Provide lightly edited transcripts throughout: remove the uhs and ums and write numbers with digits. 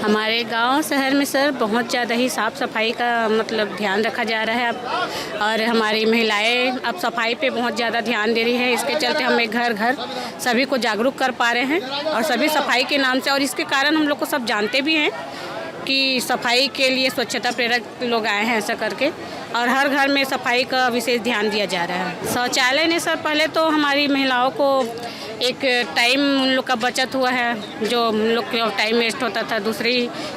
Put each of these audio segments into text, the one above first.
हमारे गांव शहर में सर बहुत ज़्यादा ही साफ़ सफाई का मतलब ध्यान रखा जा रहा है अब, और हमारी महिलाएं अब सफाई पे बहुत ज़्यादा ध्यान दे रही है। इसके चलते हम घर घर सभी को जागरूक कर पा रहे हैं, और सभी सफाई के नाम से, और इसके कारण हम लोग को सब जानते भी हैं कि सफाई के लिए स्वच्छता प्रेरक लोग आए हैं ऐसा करके, और हर घर में सफाई का विशेष ध्यान दिया जा रहा है। शौचालय ने सर पहले तो हमारी महिलाओं को एक टाइम उन लोग का बचत हुआ है, जो उन लोग का टाइम वेस्ट होता था। दूसरी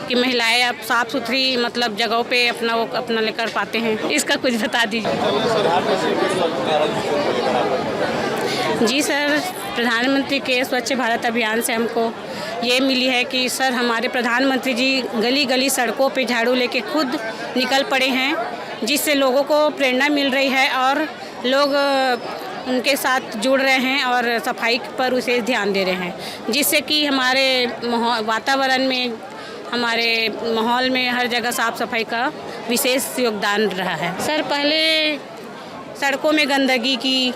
कि महिलाएं अब साफ़ सुथरी मतलब जगहों पे अपना लेकर पाते हैं। इसका कुछ बता दीजिए। जी सर, प्रधानमंत्री के स्वच्छ भारत अभियान से हमको ये मिली है कि सर हमारे प्रधानमंत्री जी गली गली सड़कों पे झाड़ू लेके खुद निकल पड़े हैं, जिससे लोगों को प्रेरणा मिल रही है और लोग उनके साथ जुड़ रहे हैं और सफाई पर विशेष ध्यान दे रहे हैं, जिससे कि हमारे वातावरण में, हमारे माहौल में हर जगह साफ़ सफाई का विशेष योगदान रहा है। सर पहले सड़कों में गंदगी की,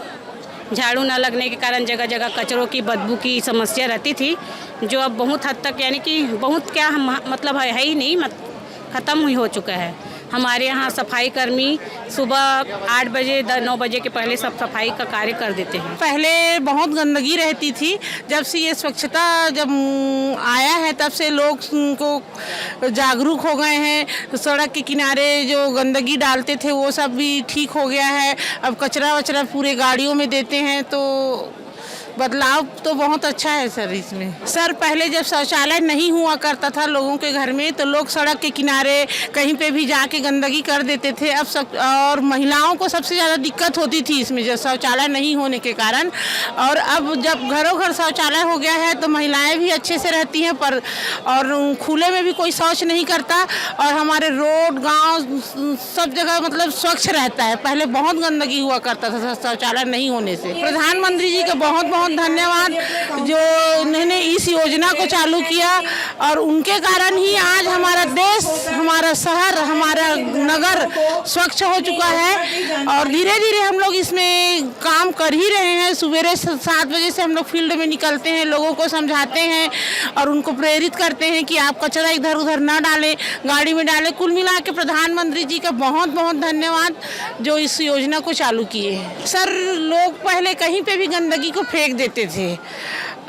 झाड़ू न लगने के कारण जगह जगह कचरों की बदबू की समस्या रहती थी, जो अब बहुत हद तक यानी कि बहुत क्या मतलब है ही नहीं, ख़त्म ही हो चुका है। हमारे यहाँ सफाई कर्मी सुबह 8 बजे 9 बजे के पहले सब सफाई का कार्य कर देते हैं। पहले बहुत गंदगी रहती थी, जब से ये स्वच्छता जब आया है तब से लोग को जागरूक हो गए हैं। सड़क के किनारे जो गंदगी डालते थे वो सब भी ठीक हो गया है। अब कचरा वचरा पूरे गाड़ियों में देते हैं, तो बदलाव तो बहुत अच्छा है सर इसमें। सर पहले जब शौचालय नहीं हुआ करता था लोगों के घर में, तो लोग सड़क के किनारे कहीं पे भी जाके गंदगी कर देते थे। अब सब, और महिलाओं को सबसे ज़्यादा दिक्कत होती थी इसमें, जब शौचालय नहीं होने के कारण। और अब जब घरों घर शौचालय हो गया है तो महिलाएं भी अच्छे से रहती हैं, पर और खुले में भी कोई शौच नहीं करता, और हमारे रोड गाँव सब जगह मतलब स्वच्छ रहता है। पहले बहुत गंदगी हुआ करता था शौचालय नहीं होने से। प्रधानमंत्री जी का बहुत बहुत धन्यवाद जो उन्होंने इस योजना को चालू किया, और उनके कारण ही आज हमारा देश, हमारा शहर, हमारा नगर स्वच्छ हो चुका है। और धीरे धीरे हम लोग इसमें काम कर ही रहे हैं। सवेरे 7 बजे से हम लोग फील्ड में निकलते हैं, लोगों को समझाते हैं और उनको प्रेरित करते हैं कि आप कचरा इधर उधर ना डालें, गाड़ी में डालें। कुल मिला के प्रधानमंत्री जी का बहुत बहुत धन्यवाद जो इस योजना को चालू किए हैं। सर लोग पहले कहीं पे भी गंदगी को फेंक देते थे,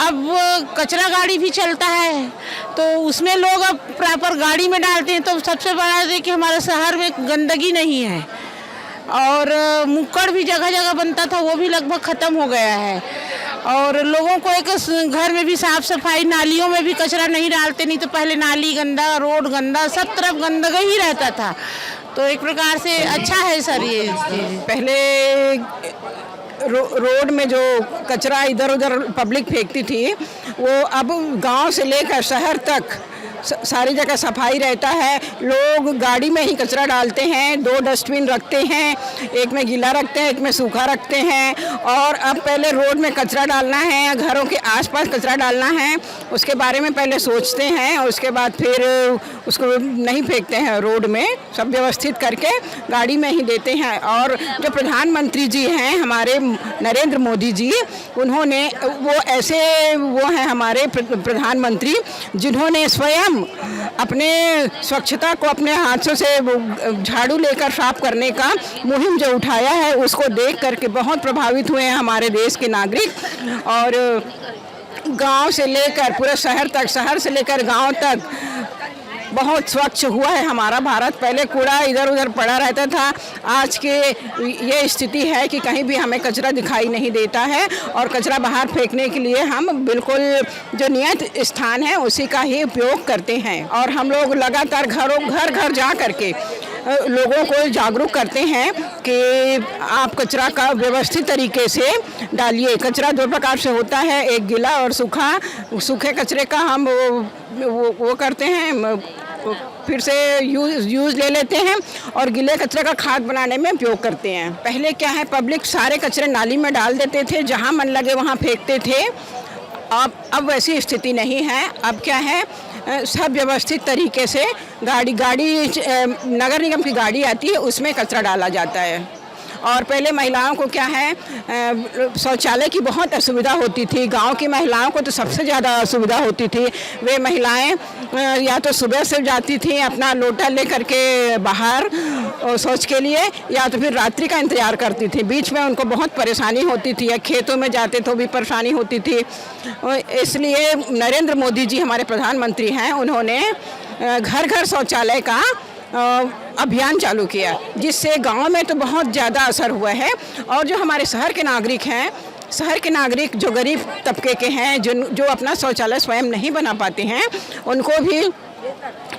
अब कचरा गाड़ी भी चलता है तो उसमें लोग अब प्रॉपर गाड़ी में डालते हैं। तो सबसे बड़ा है कि हमारे शहर में गंदगी नहीं है, और मुक्कड़ भी जगह जगह बनता था वो भी लगभग ख़त्म हो गया है। और लोगों को एक घर में भी साफ़ सफाई, नालियों में भी कचरा नहीं डालते, नहीं तो पहले नाली गंदा, रोड गंदा, सब तरफ गंदगी ही रहता था। तो एक प्रकार से अच्छा है सर ये। पहले रोड में जो कचरा इधर उधर पब्लिक फेंकती थी, वो अब गांव से लेकर शहर तक सारी जगह सफाई रहता है। लोग गाड़ी में ही कचरा डालते हैं, 2 डस्टबिन रखते हैं, एक में गीला रखते हैं, एक में सूखा रखते हैं। और अब पहले रोड में कचरा डालना है, घरों के आसपास कचरा डालना है, उसके बारे में पहले सोचते हैं, और उसके बाद फिर उसको नहीं फेंकते हैं रोड में, सब व्यवस्थित करके गाड़ी में ही देते हैं। और जो प्रधानमंत्री जी हैं हमारे नरेंद्र मोदी जी, उन्होंने वो हैं हमारे प्रधानमंत्री जिन्होंने स्वयं अपने स्वच्छता को अपने हाथों से झाड़ू लेकर साफ करने का मुहिम जो उठाया है, उसको देख करके बहुत प्रभावित हुए हैं हमारे देश के नागरिक। और गांव से लेकर पूरे शहर तक, शहर से लेकर गांव तक बहुत स्वच्छ हुआ है हमारा भारत। पहले कूड़ा इधर उधर पड़ा रहता था, आज के ये स्थिति है कि कहीं भी हमें कचरा दिखाई नहीं देता है, और कचरा बाहर फेंकने के लिए हम बिल्कुल जो नियत स्थान है उसी का ही उपयोग करते हैं। और हम लोग लगातार घर घर जा करके लोगों को जागरूक करते हैं कि आप कचरा का व्यवस्थित तरीके से डालिए। कचरा 2 प्रकार से होता है, एक गीला और सूखा। सूखे कचरे का हम वो करते हैं, फिर से यूज़ ले लेते हैं, और गीले कचरे का खाद बनाने में उपयोग करते हैं। पहले क्या है, पब्लिक सारे कचरे नाली में डाल देते थे, जहाँ मन लगे वहाँ फेंकते थे। अब वैसी स्थिति नहीं है। अब क्या है, सब व्यवस्थित तरीके से गाड़ी नगर निगम की गाड़ी आती है, उसमें कचरा डाला जाता है। और पहले महिलाओं को क्या है शौचालय की बहुत असुविधा होती थी। गांव की महिलाओं को तो सबसे ज़्यादा असुविधा होती थी। वे महिलाएं या तो सुबह से जाती थी अपना लोटा ले करके बाहर शौच के लिए, या तो फिर रात्रि का इंतज़ार करती थी। बीच में उनको बहुत परेशानी होती थी, या खेतों में जाते तो भी परेशानी होती थी। इसलिए नरेंद्र मोदी जी हमारे प्रधानमंत्री हैं, उन्होंने घर घर शौचालय का अभियान चालू किया, जिससे गांव में तो बहुत ज़्यादा असर हुआ है। और जो हमारे शहर के नागरिक हैं, शहर के नागरिक जो गरीब तबके के हैं, जो अपना शौचालय स्वयं नहीं बना पाते हैं, उनको भी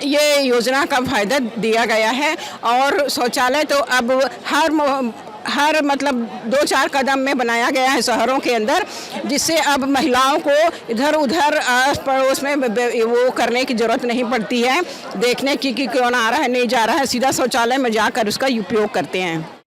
ये योजना का फ़ायदा दिया गया है। और शौचालय तो अब हर मतलब 2-4 कदम में बनाया गया है शहरों के अंदर, जिससे अब महिलाओं को इधर उधर आस पड़ोस में वो करने की ज़रूरत नहीं पड़ती है, देखने की कि कौन आ रहा है नहीं जा रहा है, सीधा शौचालय में जाकर उसका उपयोग करते हैं।